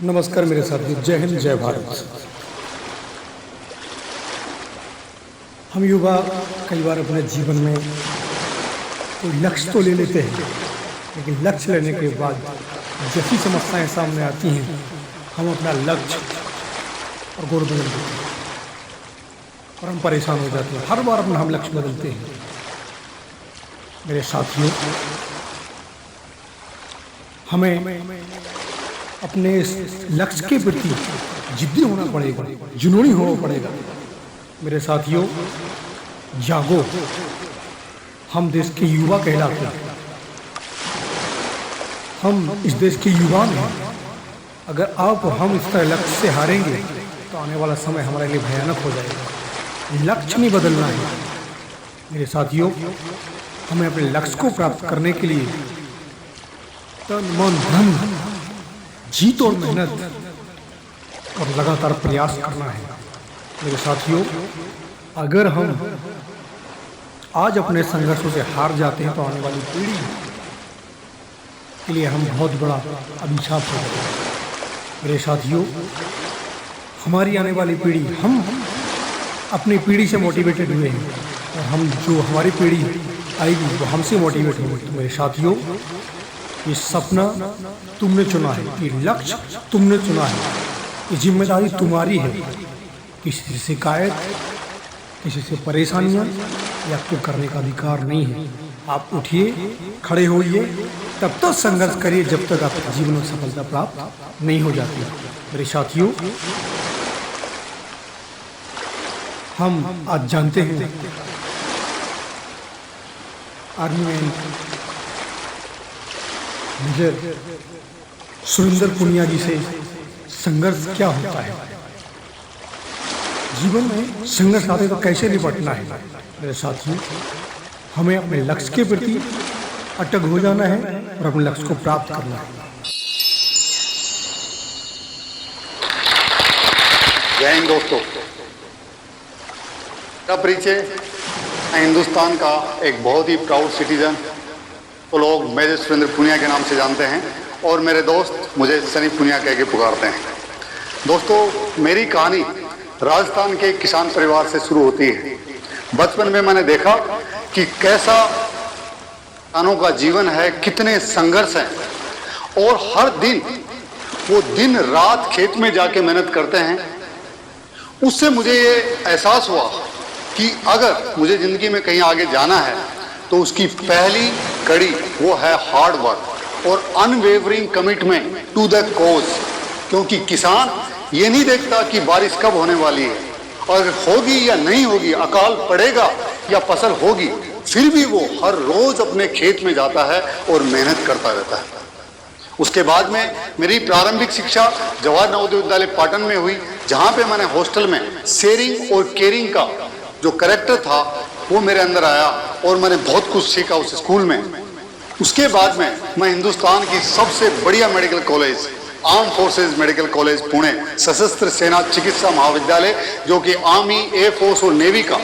नमस्कार मेरे साथियों, जय हिंद जय भारत। हम युवा कई बार अपने जीवन में कोई लक्ष्य तो ले लेते हैं, लेकिन लक्ष्य लेने के बाद जैसी समस्याएं सामने आती हैं, हम अपना लक्ष्य और गोल बदल देते हैं और हम परेशान हो जाते हैं। हर बार अपना हम लक्ष्य बदलते हैं। मेरे साथियों, हमें अपने इस लक्ष्य के प्रति जिद्दी होना पड़ेगा, जुनूनी होना पड़ेगा। मेरे साथियों, जागो, हम देश के युवा कहलाते हैं। हम इस देश के युवा हैं। अगर आप हम इस तरह लक्ष्य से हारेंगे तो आने वाला समय हमारे लिए भयानक हो जाएगा। लक्ष्य नहीं बदलना है। मेरे साथियों, हमें अपने लक्ष्य को प्राप्त करने के लिए तन मन धन, जीत और मेहनत और लगातार प्रयास करना है। मेरे साथियों, अगर हम आज अपने संघर्षों से हार जाते हैं तो आने वाली पीढ़ी के लिए हम बहुत बड़ा अभिशाप हो जाएगा। मेरे साथियों, हमारी आने वाली पीढ़ी, हम अपनी पीढ़ी से मोटिवेटेड हुए हैं और हम जो हमारी पीढ़ी आएगी वो हमसे मोटिवेट होगी। तो मेरे साथियों, ये सपना तुमने चुना है, ये लक्ष्य तुमने चुना है, ये जिम्मेदारी तुम्हारी है। किसी से शिकायत, किसी से परेशानियां या आपको करने का अधिकार नहीं है। आप उठिए, खड़े होइए, तब तक संघर्ष करिए जब तक आपके जीवन में सफलता प्राप्त नहीं हो जाती। मेरे साथियों, हम आज जानते हैं आर्मी में मेजर सुरेंद्र पुनिया जी से संघर्ष क्या होता है, जीवन में संघर्ष आते तो कैसे निपटना है। मेरे साथियों, हमें अपने लक्ष्य के प्रति अटक हो जाना है और अपने लक्ष्य को प्राप्त करना है। जय हिंद दोस्तों। का परिचय, मैं हिंदुस्तान का एक बहुत ही प्राउड सिटीजन तो लोग मेजर सुरेंद्र पुनिया के नाम से जानते हैं और मेरे दोस्त मुझे सनी पुनिया कह के पुकारते हैं। दोस्तों, मेरी कहानी राजस्थान के किसान परिवार से शुरू होती है। बचपन में मैंने देखा कि कैसा किसानों का जीवन है, कितने संघर्ष हैं और हर दिन वो दिन रात खेत में जाके मेहनत करते हैं। उससे मुझे ये एहसास हुआ कि अगर मुझे ज़िंदगी में कहीं आगे जाना है तो उसकी पहली कड़ी वो है हार्ड वर्क और unwavering commitment to the cause. क्योंकि किसान ये नहीं देखता कि बारिश कब होने वाली है और होगी या नहीं होगी, अकाल पड़ेगा या फसल होगी, फिर भी वो हर रोज अपने खेत में जाता है और मेहनत करता रहता है। उसके बाद में मेरी प्रारंभिक शिक्षा जवाहर नवोदय विद्यालय पाटन में हुई, जहाँ पे मैंने हॉस्टल में शेयरिंग और केयरिंग का जो कैरेक्टर था वो मेरे अंदर आया और मैंने बहुत कुछ सीखा उस स्कूल में। उसके बाद में मैं हिंदुस्तान की सबसे बढ़िया medical college arm forces medical college Pune, सशस्त्र सेना चिकित्सा महाविद्यालय, जो कि आर्मी, एयर फोर्स और नेवी का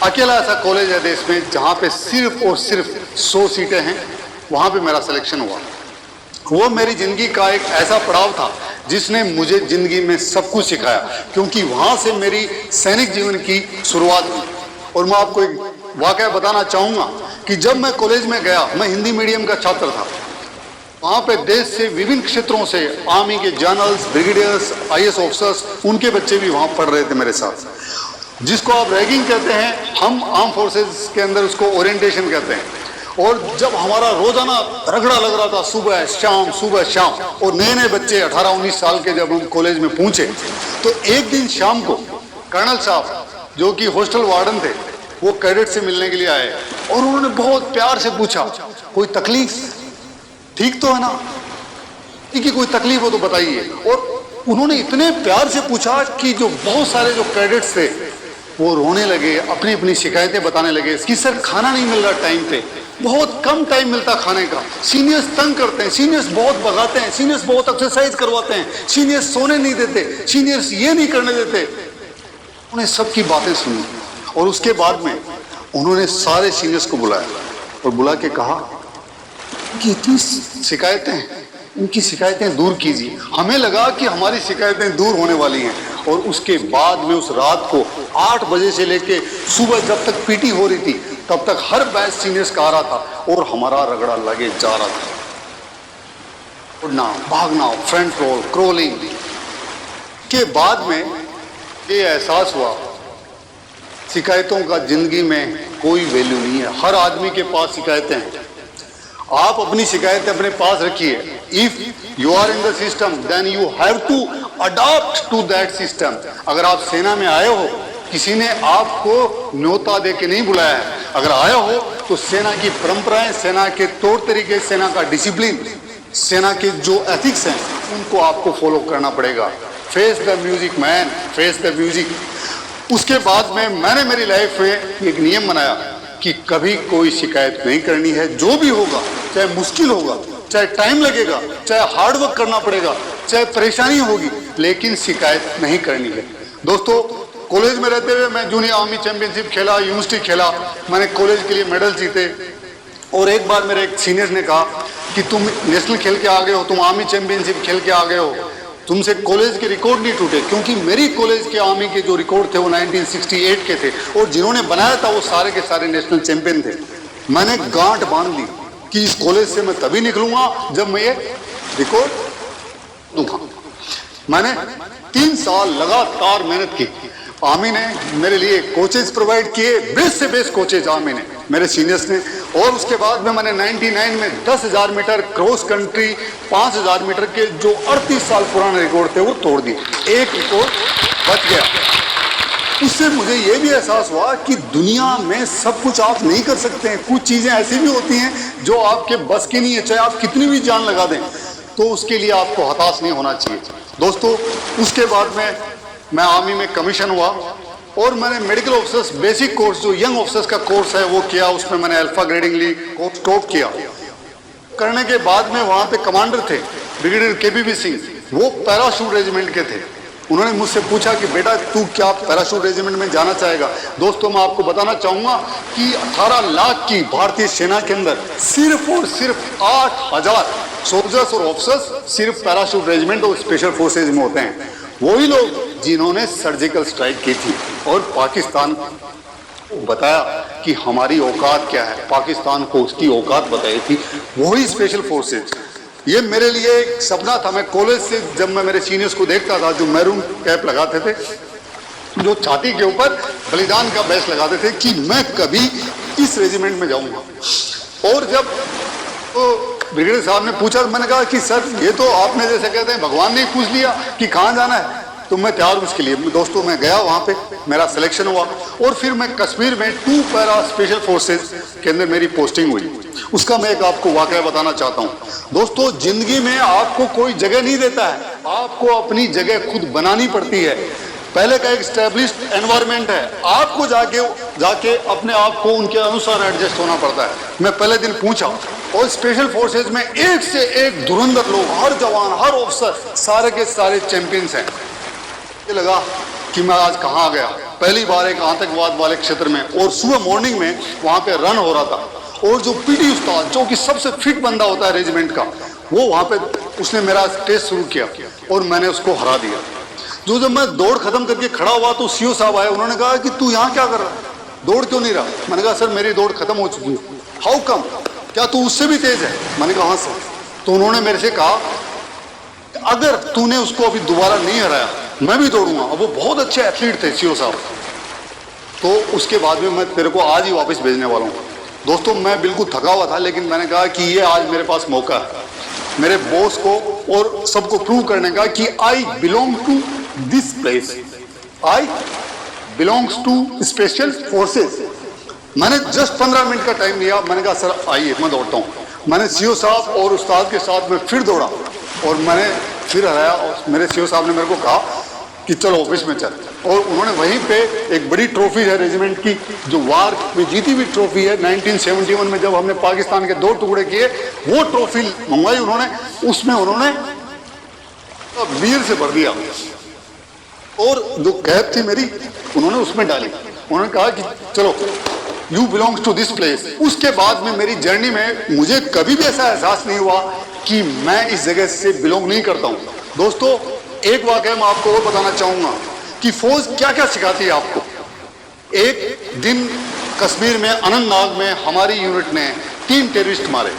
अकेला ऐसा कॉलेज है देश में जहाँ पे सिर्फ और सिर्फ 100 सीटें हैं, वहाँ पे मेरा सिलेक्शन हुआ। वो मेरी ज़िंदगी का एक ऐसा पड़ाव था जिसने मुझे ज़िंदगी में सब कुछ सिखाया, क्योंकि वहाँ से मेरी सैनिक जीवन की शुरुआत हुई। और मैं आपको एक वाकया बताना चाहूँगा कि जब मैं कॉलेज में गया, मैं हिंदी मीडियम का छात्र था। वहाँ पे देश से विभिन्न क्षेत्रों से आर्मी के जनरल्स, ब्रिगेडियर्स, IAS ऑफिसर्स, उनके बच्चे भी वहाँ पढ़ रहे थे मेरे साथ। जिसको आप रैगिंग कहते हैं, हम आर्म फोर्सेस के अंदर उसको ओरिएंटेशन कहते हैं। और जब हमारा रोजाना रगड़ा लग रहा था, सुबह शाम, और नए नए बच्चे 18-19 साल के जब हम कॉलेज में पहुँचे, तो एक दिन शाम को कर्नल साहब जो कि हॉस्टल वार्डन थे, वो कैडेट से मिलने के लिए आए और उन्होंने बहुत प्यार से पूछा, कोई तकलीफ, ठीक तो है ना, कि कोई तकलीफ हो तो बताइए। और उन्होंने इतने प्यार से पूछा कि जो बहुत सारे जो कैडेट्स थे वो रोने लगे, अपनी अपनी शिकायतें बताने लगे कि सर खाना नहीं मिल रहा टाइम पे, बहुत कम टाइम मिलता खाने का, सीनियर्स तंग करते हैं, सीनियर्स बहुत भगाते हैं, सीनियर्स बहुत एक्सरसाइज करवाते हैं, सीनियर्स सोने नहीं देते, सीनियर्स ये नहीं करने देते। उन्हें सबकी बातें सुनी और उसके बाद में उन्होंने सारे सीनियर्स को बुलाया और बुला के कहा कि इतनी शिकायतें उनकी शिकायतें दूर कीजिए। हमें लगा कि हमारी शिकायतें दूर होने वाली हैं, और उसके बाद में उस रात को 8 बजे से लेके सुबह जब तक पीटी हो रही थी तब तक हर बैच सीनियर्स का आ रहा था और हमारा रगड़ा लगे जा रहा था। उड़ना, भागना, फ्रंट रोल, क्रोलिंग के बाद में ये एहसास हुआ शिकायतों का जिंदगी में कोई वैल्यू नहीं है। हर आदमी के पास शिकायतें हैं। आप अपनी शिकायतें अपने पास रखिए। If you are in the system then you have to adopt to that system. अगर आप सेना में आए हो, किसी ने आपको न्योता दे के नहीं बुलाया है, अगर आया हो तो सेना की परंपराएं, सेना के तौर तरीके, सेना का डिसिप्लिन, सेना के जो एथिक्स हैं उनको आपको फॉलो करना पड़ेगा। Face the music man, face the music. उसके बाद में मैंने मेरी लाइफ में एक नियम बनाया कि कभी कोई शिकायत नहीं करनी है। जो भी होगा, चाहे मुश्किल होगा, चाहे टाइम लगेगा, चाहे हार्ड वर्क करना पड़ेगा, चाहे परेशानी होगी, लेकिन शिकायत नहीं करनी है। दोस्तों, कॉलेज में रहते हुए मैं जूनियर आर्मी चैंपियनशिप खेला, यूनिवर्सिटी खेला, मैंने कॉलेज के लिए मेडल जीते। और एक बार मेरे एक सीनियर ने कहा कि तुम नेशनल खेल के आ गए हो, तुम आर्मी चैंपियनशिप खेल के आ गए हो, तुमसे कॉलेज के रिकॉर्ड नहीं टूटे। क्योंकि मेरी कॉलेज के आर्मी के जो रिकॉर्ड थे वो 1968 के थे, और जिन्होंने बनाया था वो सारे के सारे नेशनल चैंपियन थे। मैंने गांठ बांध ली कि इस कॉलेज से मैं तभी निकलूंगा जब मैं ये रिकॉर्ड दूंगा। मैंने 3 साल लगातार मेहनत की। आर्मी ने मेरे लिए कोचेज प्रोवाइड किए, बेस्ट से बेस्ट कोचेज आर्मी ने, मेरे सीनियर्स ने। और उसके बाद में मैंने 99 में 10,000 मीटर क्रॉस कंट्री, 5,000 मीटर के जो 38 साल पुराने रिकॉर्ड थे वो तोड़ दिए। एक रिकॉर्ड बच गया। उससे मुझे ये भी एहसास हुआ कि दुनिया में सब कुछ आप नहीं कर सकते हैं। कुछ चीज़ें ऐसी भी होती हैं जो आपके बस की नहीं है, चाहे आप कितनी भी जान लगा दें, तो उसके लिए आपको हताश नहीं होना चाहिए। दोस्तों, उसके बाद में मैं आर्मी में कमीशन हुआ और मैंने मेडिकल ऑफिसर्स बेसिक कोर्स, जो यंग ऑफिसर्स का कोर्स है, वो किया। उसमें मैंने अल्फा ग्रेडिंग ली, कोर्स टॉप किया। करने के बाद में वहाँ पे कमांडर थे ब्रिगेडियर केबीबी सिंह, वो पैराशूट रेजिमेंट के थे। उन्होंने मुझसे पूछा कि बेटा तू क्या पैराशूट रेजिमेंट में जाना चाहेगा। दोस्तों, मैं आपको बताना चाहूँगा कि 18 लाख की भारतीय सेना के अंदर सिर्फ और सिर्फ 8,000 सोल्जर्स और ऑफिसर्स सिर्फ पैराशूट रेजिमेंट और स्पेशल फोर्सेज में होते हैं। वही लोग जिन्होंने सर्जिकल स्ट्राइक की थी और पाकिस्तान को बताया कि हमारी औकात क्या है, पाकिस्तान को उसकी औकात बताई थी, वही स्पेशल फोर्सेज। ये मेरे लिए एक सपना था। मैं कॉलेज से जब मैं मेरे सीनियर्स को देखता था जो मैरून कैप लगाते थे, जो छाती के ऊपर बलिदान का बैच लगाते थे, कि मैं कभी इस रेजिमेंट में जाऊंगा। और जब तो ब्रिगेडियर साहब ने पूछा, मैंने कहा कि सर ये तो आपने जैसे कहते हैं भगवान ने पूछ लिया कि कहाँ जाना है, तो मैं तैयार हूँ इसके लिए। दोस्तों, मैं गया वहाँ पे, मेरा सिलेक्शन हुआ और फिर मैं कश्मीर में 2 पैरा स्पेशल फोर्सेज के अंदर मेरी पोस्टिंग हुई। उसका मैं एक आपको वाकया बताना चाहता हूँ। दोस्तों, जिंदगी में आपको कोई जगह नहीं देता है, आपको अपनी जगह खुद बनानी पड़ती है। पहले का एक स्टैब्लिश्ड एनवायरनमेंट है, आपको जाके अपने आप को उनके अनुसार एडजस्ट होना पड़ता है। मैं पहले दिन पूछा और स्पेशल फोर्सेज में एक से एक धुरंधर लोग, हर जवान, हर ऑफिसर, सारे के सारे चैंपियंस हैं। ये लगा कि मैं आज कहाँ आ गया। पहली बार एक आतंकवाद वाले क्षेत्र में, और सुबह मॉर्निंग में वहाँ पे रन हो रहा था, और जो पीटी उस्ताद, जो कि सबसे फिट बंदा होता है रेजिमेंट का, वो वहाँ पे उसने मेरा टेस्ट शुरू किया और मैंने उसको हरा दिया। जब मैं दौड़ खत्म करके खड़ा हुआ तो सीओ साहब आए। उन्होंने कहा कि तू यहाँ क्या कर रहा है, दौड़ क्यों नहीं रहा? मैंने कहा सर मेरी दौड़ खत्म हो चुकी है। हाउ कम, क्या तू उससे भी तेज है? मैंने कहा हाँ सर। तो उन्होंने मेरे से कहा अगर तूने उसको अभी दोबारा नहीं हराया मैं भी दौड़ूंगा। अब वो बहुत अच्छे एथलीट थे सीओ साहब। तो उसके बाद में मैं तेरे को आज ही वापस भेजने वाला हूँ। दोस्तों, मैं बिल्कुल थका हुआ था, लेकिन मैंने कहा कि ये आज मेरे पास मौका है मेरे बॉस को और सबको प्रूव करने का कि I belong to this place, I belongs to special forces. मैंने जस्ट 15 मिनट का टाइम लिया। मैंने कहा सर आइए मैं दौड़ता हूँ। मैंने सीओ साहब और उस्ताद के साथ में फिर दौड़ा और मैंने फिर हराया। और मेरे सीओ साहब ने मेरे को कहा कि चलो ऑफिस में चल, और उन्होंने वहीं पे एक बड़ी ट्रॉफी है रेजिमेंट की, जो वार में जीती हुई ट्रॉफी है। 1971 में जब हमने पाकिस्तान के 2 टुकड़े किए, वो ट्रॉफी मंगवाई उन्होंने। उसमें उन्होंने वीर से भर दिया और जो कैप थी मेरी उन्होंने उसमें डाली। उन्होंने कहा कि चलो you belongs to this place. उसके बाद में मेरी जर्नी में मुझे कभी भी ऐसा एहसास नहीं हुआ कि मैं इस जगह से बिलोंग नहीं करता हूँ। दोस्तों, एक वाकया मैं आपको और बताना चाहूंगा कि फौज क्या क्या सिखाती है आपको। एक दिन कश्मीर में अनंतनाग में हमारी यूनिट ने 3 टेररिस्ट मारे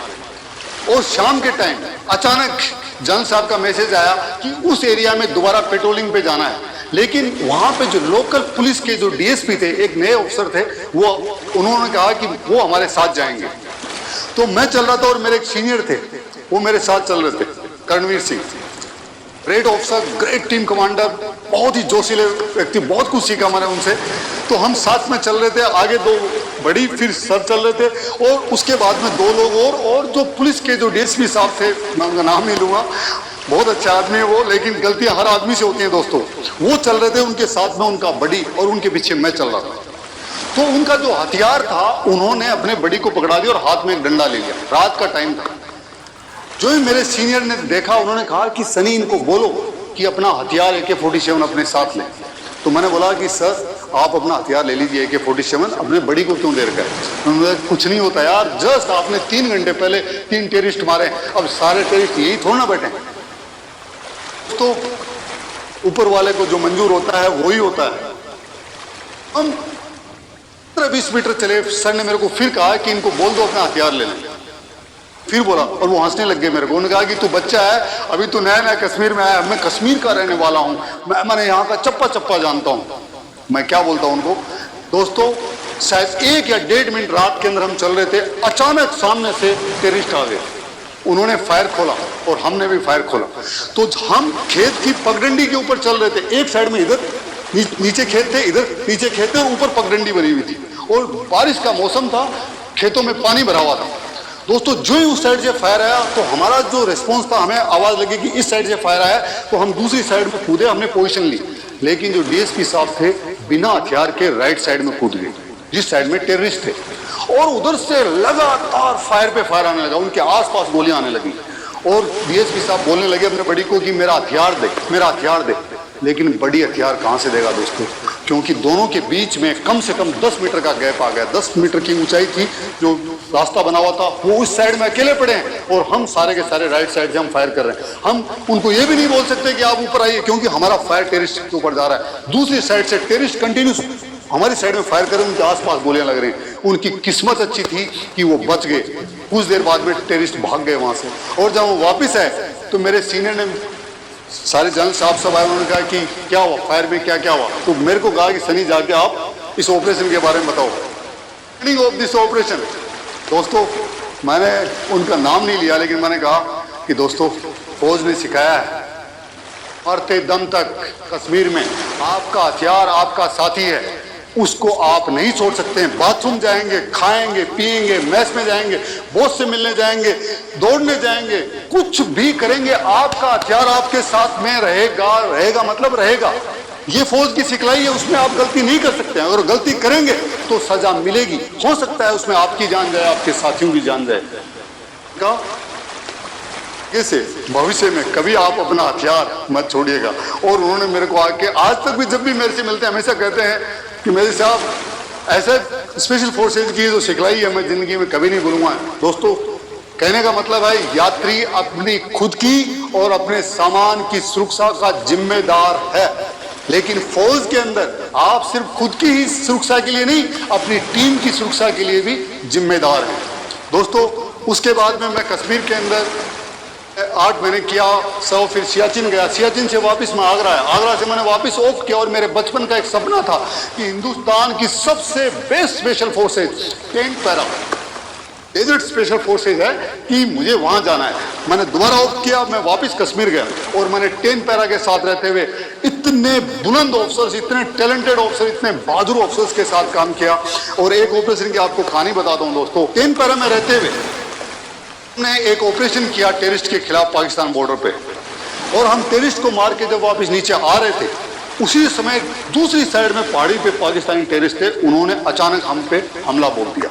और शाम के टाइम अचानक जनरल साहब का मैसेज आया कि उस एरिया में दोबारा पेट्रोलिंग पे जाना है। लेकिन वहां पे जो लोकल पुलिस के जो डीएसपी थे, एक नए ऑफिसर थे, वो उन्होंने कहा कि वो हमारे साथ जाएंगे। तो मैं चल रहा था और मेरे एक सीनियर थे, वो मेरे साथ चल रहे थे, Karanveer Singh, great officer, great team commander, बहुत ही जोशीले व्यक्ति, बहुत कुछ सीखा मैंने उनसे। तो हम साथ में चल रहे थे, आगे 2 बड़ी, फिर सर चल रहे थे और उसके बाद में 2 लोग और जो पुलिस के जो डीएसपी साहब थे, मैं उनका नाम नहीं लूंगा, बहुत अच्छा आदमी है वो, लेकिन गलतियां हर आदमी से होती हैं दोस्तों। वो चल रहे थे, उनके साथ में उनका बड़ी और उनके पीछे मैं चल रहा था। तो उनका जो हथियार था, उन्होंने अपने बड़ी को पकड़ा दिया और हाथ में एक डंडा ले लिया। रात का टाइम था। जो ही मेरे सीनियर ने देखा, उन्होंने कहा कि सनी, इनको बोलो कि अपना हथियार AK-47 अपने साथ लें। तो मैंने बोला कि सर, आप अपना हथियार ले लीजिए, AK-47, अपने बड़ी को क्यों दे रखा है? उन्होंने कहा कुछ नहीं होता यार, जस्ट आपने 3 घंटे पहले 3 टेररिस्ट मारे, अब सारे टेररिस्ट यही थोड़ा ना बैठे। तो ऊपर वाले को जो मंजूर होता है वही होता है। हम 15-20 मीटर चले, सर ने मेरे को फिर कहा कि इनको बोल दो अपना हथियार ले लें। फिर बोला और वो हंसने लग गए मेरे को। उन्होंने कहा कि तू बच्चा है, अभी तू नया नया कश्मीर में आया, मैं कश्मीर का रहने वाला हूँ, मैंने यहाँ का चप्पा चप्पा जानता हूँ। मैं क्या बोलता हूँ उनको। दोस्तों, शायद 1 या 1.5 मिनट रात के अंदर हम चल रहे थे, अचानक सामने से टेररिस्ट आ गए। उन्होंने फायर खोला और हमने भी फायर खोला। तो हम खेत की पगडंडी के ऊपर चल रहे थे, एक साइड में इधर नीचे खेत थे, इधर नीचे खेत थे और ऊपर पगडंडी बनी हुई थी और बारिश का मौसम था, खेतों में पानी भरा हुआ था। दोस्तों, जो ही उस साइड से फायर आया तो हमारा जो रिस्पॉन्स था, हमें आवाज लगी कि इस साइड से फायर आया, तो हम दूसरी साइड में कूदे, हमने पोजीशन ली। लेकिन जो डीएसपी साहब थे, बिना हथियार के राइट साइड में कूद गए, जिस साइड में टेररिस्ट थे, और उधर से लगातार फायर पे फायर आने लगा, उनके आसपास गोलियां आने लगी और डीएसपी साहब बोलने लगे अपने बड़ी को कि मेरा हथियार दे, मेरा हथियार दे। लेकिन बड़ी हथियार कहां से देगा दोस्तों, क्योंकि दोनों के बीच में कम से कम 10 मीटर का गैप आ गया। 10 मीटर की ऊंचाई थी, जो रास्ता बना हुआ था, वो उस साइड में अकेले पड़े हैं और हम सारे के सारे राइट साइड से हम फायर कर रहे हैं। हम उनको ये भी नहीं बोल सकते कि आप ऊपर आइए, क्योंकि हमारा फायर टेररिस्ट के ऊपर जा रहा है। दूसरी साइड से टेररिस्ट कंटिन्यूस हमारी साइड में फायर कर रहे हैं, उनके आसपास गोलियां लग रही हैं। उनकी किस्मत अच्छी थी कि वो बच गए। कुछ देर बाद में टेररिस्ट भाग गए वहां से, और जब वो वापस आए तो मेरे सीनियर ने, सारे जनरल साहब सब आए, उन्होंने कहा कि क्या हुआ, फायर में क्या क्या हुआ। तो मेरे को कहा कि सनी, जाके आप इस ऑपरेशन के बारे में बताओ, प्लानिंग ऑफ दिस ऑपरेशन। दोस्तों, मैंने उनका नाम नहीं लिया, लेकिन मैंने कहा कि दोस्तों, फौज ने सिखाया है, मरते दम तक कश्मीर में आपका हथियार आपका साथी है, उसको आप नहीं छोड़ सकते हैं। बाथरूम जाएंगे, खाएंगे, पिएंगे, मैस में जाएंगे, बॉस से मिलने जाएंगे, दौड़ने जाएंगे, कुछ भी करेंगे, आपका हथियार आपके साथ में रहेगा। रहेगा मतलब रहेगा। ये फौज की सिखलाई है, उसमें आप गलती नहीं कर सकते हैं। अगर गलती करेंगे तो सजा मिलेगी। हो सकता है उसमें आपकी जान जाए, आपके साथियों की जान जाए। कैसे भविष्य में कभी आप अपना हथियार मत छोड़िएगा। और उन्होंने मेरे को आके, आज तक भी जब भी मेरे से मिलते हैं, हमेशा कहते हैं कि मेरे साहब, ऐसे स्पेशल फोर्सेज की जो सिखलाई है मैं जिंदगी में कभी नहीं भूलूंगा। दोस्तों, कहने का मतलब है, यात्री अपनी खुद की और अपने सामान की सुरक्षा का जिम्मेदार है, लेकिन फौज के अंदर आप सिर्फ खुद की ही सुरक्षा के लिए नहीं, अपनी टीम की सुरक्षा के लिए भी जिम्मेदार हैं। दोस्तों, उसके बाद में मैं कश्मीर के अंदर 8 महीने किया, फिर सियाचिन गया, सियाचिन से वापस मैं आगरा आया, आगरा से मैंने वापस ऑफ किया। और मेरे बचपन का एक सपना था कि हिंदुस्तान की सबसे best special forces 10 para desert special forces है कि मुझे वहां जाना है। मैंने दोबारा ऑफ किया, मैं वापस कश्मीर गया और मैंने 10 पैरा के साथ रहते हुए इतने बुलंद ऑफिसर्स, इतने टैलेंटेड ऑफिसर, इतने बहादुर ऑफिसर्स के साथ काम किया। और एक ऑपरेशन की आपको कहानी बताता हूँ दोस्तों। 10 पैरा में रहते हुए ने एक ऑपरेशन किया टेररिस्ट के खिलाफ पाकिस्तान बॉर्डर पे, और हम टेररिस्ट को मार के जब वापस नीचे आ रहे थे, उसी समय दूसरी साइड में पहाड़ी पे पाकिस्तानी टेररिस्ट थे, उन्होंने अचानक हम पे हमला बोल दिया।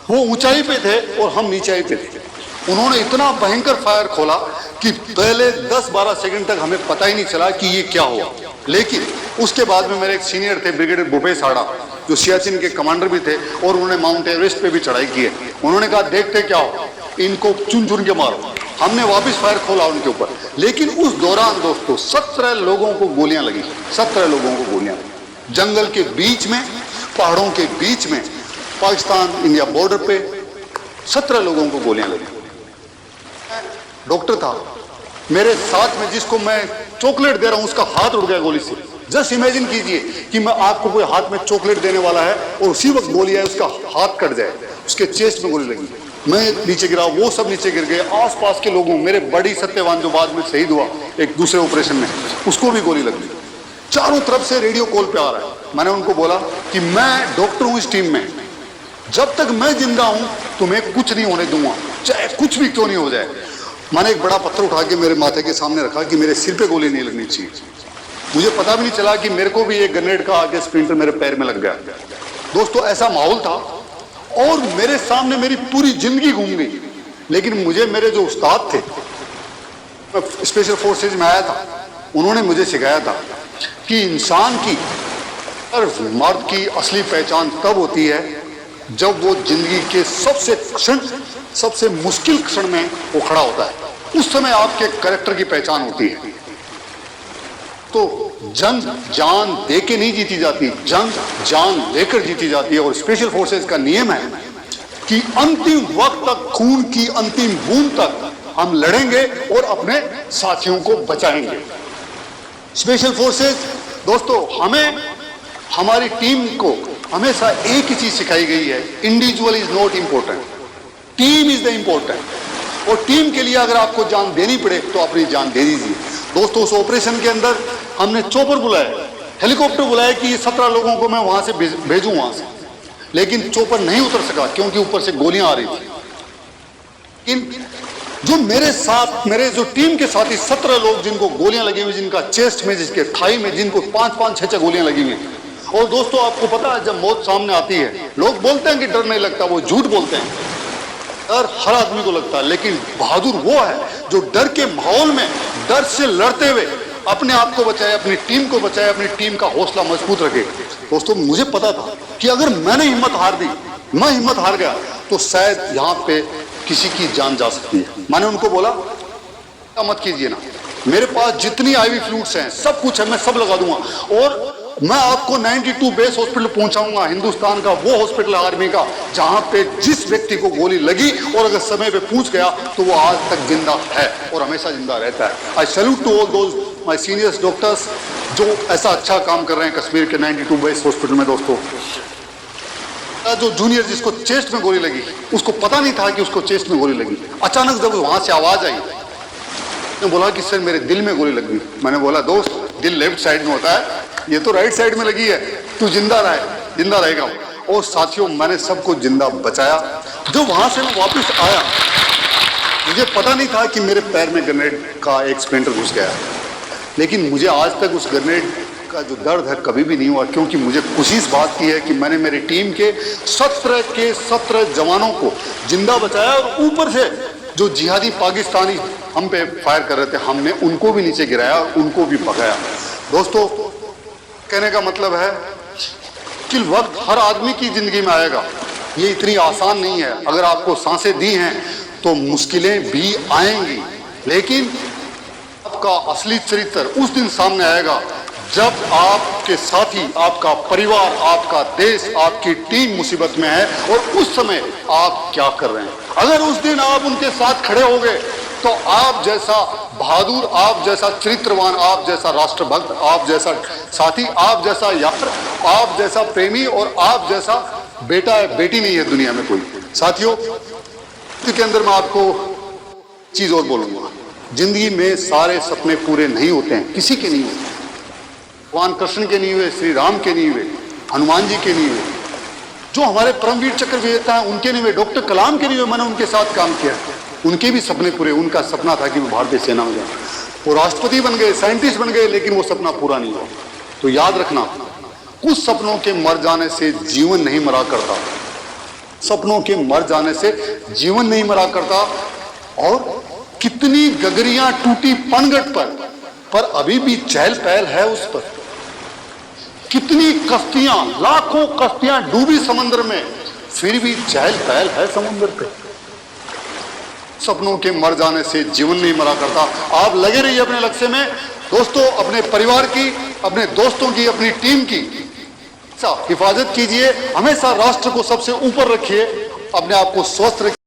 वो ऊंचाई पे थे और हम नीचाई पे थे। उन्होंने इतना भयंकर फायर खोला कि पहले 10-12 सेकंड तक हमें पता ही नहीं चला कि ये क्या हुआ। लेकिन उसके बाद में मेरे एक सीनियर थे, ब्रिगेडियर भूपेश हाड़ा, जो सियाचिन के कमांडर भी थे और उन्होंने माउंट एवरेस्ट पे भी चढ़ाई की है। उन्होंने कहा देखते क्या हो, इनको चुन चुन के मारो। हमने वापस फायर खोला उनके ऊपर, लेकिन उस दौरान दोस्तों 17 लोगों को गोलियां लगी, 17 लोगों को गोलियां लगी, जंगल के बीच में, पहाड़ों के बीच में, पाकिस्तान इंडिया बॉर्डर पे 17 लोगों को गोलियां लगी। डॉक्टर था मेरे साथ में, जिसको मैं चॉकलेट दे रहा हूं उसका हाथ उड़ गया गोली से। जस्ट इमेजिन कीजिए कि मैं आपको कोई हाथ में चॉकलेट देने वाला है और उसी वक्त गोली है, उसका हाथ कट जाए, उसके चेस्ट में गोली लगी, मैं नीचे गिरा, वो सब नीचे गिर गए। आसपास के लोगों, मेरे बड़ी सत्यवान जो बाद में शहीद हुआ एक दूसरे ऑपरेशन में, उसको भी गोली लगी। चारों तरफ से रेडियो कॉल पे आ रहा है। मैंने उनको बोला कि मैं डॉक्टर हूं इस टीम में, जब तक मैं जिंदा हूं तुम्हें कुछ नहीं होने दूंगा, चाहे कुछ भी क्यों नहीं हो जाए। मैंने एक बड़ा पत्थर उठा के मेरे माथे के सामने रखा कि मेरे सिर पे गोली नहीं लगनी चाहिए। मुझे पता भी नहीं चला कि मेरे को भी एक ग्रेनेड का आगे स्प्लिंटर मेरे पैर में लग गया। दोस्तों ऐसा माहौल था और मेरे सामने मेरी पूरी जिंदगी घूम गई। लेकिन मुझे मेरे जो उस्ताद थे, मैं स्पेशल फोर्सेज में आया था, उन्होंने मुझे सिखाया था कि इंसान की और मर्द की असली पहचान तब होती है जब वो जिंदगी के सबसे मुश्किल क्षण में वो खड़ा होता है, उस समय आपके कैरेक्टर की पहचान होती है। तो जंग जान दे के नहीं जीती जाती, जंग जान लेकर जीती जाती है। और स्पेशल फोर्सेज का नियम है कि अंतिम वक्त तक, खून की अंतिम बूंद तक हम लड़ेंगे और अपने साथियों को बचाएंगे। स्पेशल फोर्सेज दोस्तों, हमें हमारी टीम को हमेशा एक ही चीज सिखाई गई है, individual is not important, team is the important. और टीम के लिए अगर आपको जान देनी पड़े तो अपनी जान दे दीजिए। दोस्तों उस ऑपरेशन के अंदर हमने चॉपर बुलाया, हेलीकॉप्टर बुलाया कि ये 17 लोगों को मैं वहां से भेजूं वहां से, लेकिन चॉपर नहीं उतर सका क्योंकि ऊपर से गोलियां आ रही थी। लेकिन जो मेरे साथ, मेरे जो टीम के साथी 17 लोग जिनको गोलियां लगी हुई, जिनका चेस्ट में, जिसके थाई में, जिनको 5-5, 6-6 गोलियां लगी हुई। और दोस्तों आपको पता है जब मौत सामने आती है, लोग बोलते हैं कि डर नहीं लगता, वो झूठ बोलते हैं। डर हर आदमी को लगता है, लेकिन बहादुर वो है जो डर के माहौल में, डर से लड़ते हुए अपने आप को बचाए, अपनी टीम को बचाए, अपनी टीम का हौसला मजबूत रखे। दोस्तों मुझे पता था कि अगर मैंने हिम्मत हार दी, मैं हिम्मत हार गया, तो शायद यहाँ पे किसी की जान जा सकती है। मैंने उनको बोला मत कीजिए ना, मेरे पास जितनी आईवी फ्लूइड्स हैं, सब कुछ है, मैं सब लगा दूंगा और मैं आपको 92 बेस हॉस्पिटल पहुंचाऊंगा। हिंदुस्तान का वो हॉस्पिटल आर्मी का जहां पे जिस व्यक्ति को गोली लगी और अगर समय पे पूछ गया तो वो आज तक जिंदा है और हमेशा जिंदा रहता है। I salute to all those my seniors doctors जो ऐसा अच्छा काम कर रहे हैं कश्मीर के 92 बेस हॉस्पिटल में। दोस्तों जो जूनियर जिसको चेस्ट में गोली लगी, उसको पता नहीं था कि उसको चेस्ट में गोली लगी। अचानक जब वहां से आवाज आई, उसने बोला कि सर मेरे दिल में गोली लगी। मैंने बोला दोस्त दिल लेफ्ट साइड में होता है, ये तो राइट साइड में लगी है, तू जिंदा रहेगा। और साथियों मैंने सबको जिंदा बचाया। जो वहां से मैं वापस आया, मुझे पता नहीं था कि मेरे पैर में ग्रेनेड का एक स्प्लिंटर घुस गया, लेकिन मुझे आज तक उस ग्रेनेड का जो दर्द है कभी भी नहीं हुआ, क्योंकि मुझे खुशी इस बात की है कि मैंने मेरी टीम के 17 जवानों को जिंदा बचाया और ऊपर से जो जिहादी पाकिस्तानी हम पे फायर कर रहे थे, हमने उनको भी नीचे गिराया और उनको भी भगाया। दोस्तों कहने का मतलब है कि वक्त हर आदमी की जिंदगी में आएगा, ये इतनी आसान नहीं है। अगर आपको सांसें दी हैं तो मुश्किलें भी आएंगी, लेकिन आपका असली चरित्र उस दिन सामने आएगा जब आपके साथी, आपका परिवार, आपका देश, आपकी टीम मुसीबत में है और उस समय आप क्या कर रहे हैं। अगर उस दिन आप उनके साथ खड़े हो गए तो आप जैसा बहादुर, आप जैसा चरित्रवान, आप जैसा राष्ट्रभक्त, आप जैसा साथी, आप जैसा यार, आप जैसा प्रेमी और आप जैसा बेटा है, बेटी नहीं है दुनिया में कोई। साथियों इसके अंदर मैं आपको चीज और बोलूंगा, जिंदगी में सारे सपने पूरे नहीं होते हैं, किसी के नहीं होते। भगवान कृष्ण के नहीं हुए, श्री राम के नहीं हुए, हनुमान जी के नहीं हुए, जो हमारे परमवीर चक्र विजेता हैं उनके नहीं हुए, डॉक्टर कलाम के नहीं हुए। मैंने उनके साथ काम किया, उनके भी सपने पूरे, उनका सपना था कि वो भारतीय सेना में जाए, वो राष्ट्रपति बन गए, साइंटिस्ट बन गए, लेकिन वो सपना पूरा नहीं हुआ। तो याद रखना, कुछ सपनों के मर जाने से जीवन नहीं मरा करता, सपनों के मर जाने से जीवन नहीं मरा करता। और कितनी गगरियां टूटी पनघट पर अभी भी चहल पहल है उस पर। कितनी कश्तियां, लाखों कश्तियां डूबी समुद्र में, फिर भी चहल पहल है समुद्र पे। सपनों के मर जाने से जीवन नहीं मरा करता। आप लगे रहिए अपने लक्ष्य में दोस्तों, अपने परिवार की, अपने दोस्तों की, अपनी टीम की हिफाजत कीजिए, हमेशा राष्ट्र को सबसे ऊपर रखिए, अपने आप को स्वस्थ रखिए।